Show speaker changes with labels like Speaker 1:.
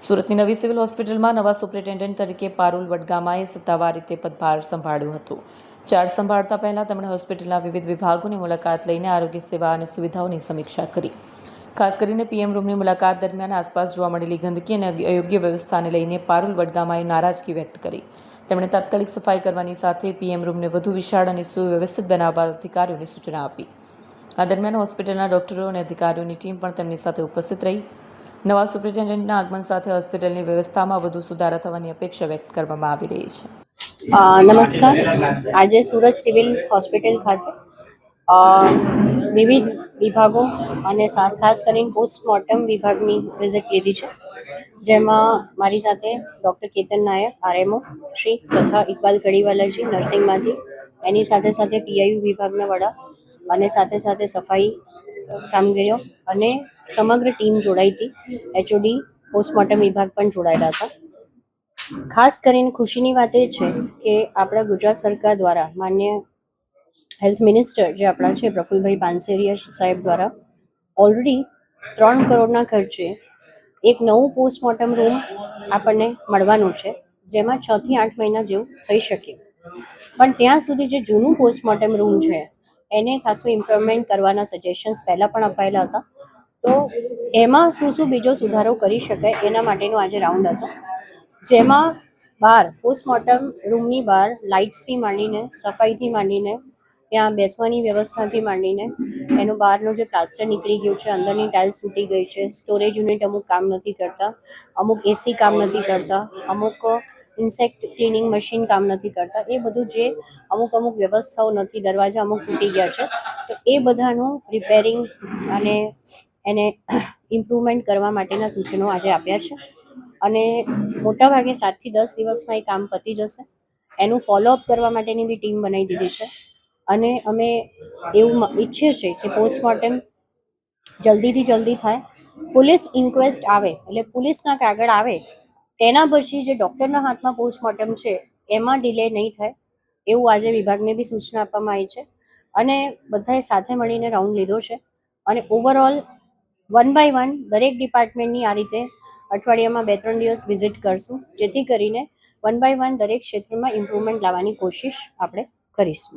Speaker 1: સુરતની નવી સિવિલ હોસ્પિટલમાં નવા સુપ્રિન્ટેન્ડન્ટ તરીકે પારુલ વડગામાએ સત્તાવાર રીતે પદભાર સંભાળ્યો હતો। ચાર્જ સંભાળતા પહેલા તેમણે હોસ્પિટલના વિવિધ વિભાગોની મુલાકાત લઈને આરોગ્ય સેવા અને સુવિધાઓની સમીક્ષા કરી। ખાસ કરીને પીએમ રૂમની મુલાકાત દરમિયાન આસપાસ જોવા મળેલી ગંદકી અને અયોગ્ય વ્યવસ્થાને લઈને પારુલ વડગામાએ નારાજગી વ્યક્ત કરી। તેમણે તાત્કાલિક સફાઈ કરવાની સાથે પીએમ રૂમને વધુ વિશાળ અને સુવ્યવસ્થિત બનાવવા અધિકારીઓને સૂચના આપી। આ દરમિયાન હોસ્પિટલના ડોક્ટરો અને અધિકારીઓની ટીમ પણ તેમની સાથે ઉપસ્થિત રહી। નવા સુપ્રિન્ટેન્ડન્ટના આગમન સાથે હોસ્પિટલની વ્યવસ્થામાં વધુ સુધારા થવાની અપેક્ષા વ્યક્ત કરવામાં આવી રહી છે।
Speaker 2: નમસ્કાર। આજે સુરત સિવિલ હોસ્પિટલ ખાતે વિવિધ વિભાગો અને ખાસ કરીને પોસ્ટમોર્ટમ વિભાગની વિઝિટ લીધી છે, જેમાં મારી સાથે ડૉક્ટર કેતન નાયક આરએમઓ શ્રી તથા ઇકબાલ કડીવાલાજી નર્સિંગમાંથી, એની સાથે સાથે પીઆઈયુ વિભાગના વડા અને સાથે સાથે સફાઈ કામગીરીઓ અને સમગ્ર ટીમ જોડાઈ હતી। એચઓડી પોસ્ટમોર્ટમ વિભાગ પણ જોડાયેલા હતા। ખાસ કરીને ખુશીની વાત એ છે કે આપણા ગુજરાત સરકાર દ્વારા માન્ય હેલ્થ મિનિસ્ટર જે આપણા છે પ્રફુલભાઈ પાનસેરિયા સાહેબ દ્વારા ઓલરેડી 3 કરોડના ખર્ચે એક નવું પોસ્ટમોર્ટમ રૂમ આપણને મળવાનું છે, જેમાં 6 થી 8 મહિના જેવું થઈ શકે, પણ ત્યાં સુધી જે જૂનું પોસ્ટમોર્ટમ રૂમ છે એને ખાસું ઇમ્પ્રુવમેન્ટ કરવાના સજેશન્સ પહેલાં પણ અપાયેલા હતા। તો એમાં શું બીજો સુધારો કરી શકાય એના માટેનો આજે રાઉન્ડ હતો, જેમાં બહાર પોસ્ટમોર્ટમ રૂમની બહાર લાઇટ્સથી માંડીને, સફાઈથી માંડીને, ત્યાં બેસવાની વ્યવસ્થાથી માંડીને, એનું બહારનું જે પ્લાસ્ટર નીકળી ગયું છે, અંદરની ટાઇલ્સ તૂટી ગઈ છે, સ્ટોરેજ યુનિટ અમુક કામ નથી કરતા, અમુક એસી કામ નથી કરતા, અમુક ઇન્સેક્ટ ક્લિનિંગ મશીન કામ નથી કરતા, એ બધું જે અમુક વ્યવસ્થાઓ નથી, દરવાજા અમુક તૂટી ગયા છે, તો એ બધાનું રિપેરિંગ અને એને ઇમ્પ્રુવમેન્ટ કરવા માટેના સૂચનો આજે આપ્યા છે અને મોટાભાગે 7 થી 10 દિવસમાં એ કામ પતી જશે। એનું ફોલોઅપ કરવા માટેની બી ટીમ બનાવી દીધી છે અને અમે એવું ઈચ્છીએ છીએ કે પોસ્ટમોર્ટમ જલ્દીથી જલ્દી થાય, પોલીસ ઇન્ક્વેસ્ટ આવે એટલે પોલીસના કાગળ આવે તેના પછી જે ડૉક્ટરના હાથમાં પોસ્ટમોર્ટમ છે એમાં ડિલે નહીં થાય, એવું આજે વિભાગને બી સૂચના આપવામાં આવી છે અને બધાએ સાથે મળીને રાઉન્ડ લીધો છે અને ઓવરઓલ 1 by 1 દરેક ડિપાર્ટમેન્ટની આ રીતે અઠવાડિયામાં 2-3 દિવસ વિઝિટ કરશું, જેથી કરીને 1 by 1 દરેક ક્ષેત્રમાં ઇમ્પ્રુવમેન્ટ લાવવાની કોશિશ આપણે કરીશું।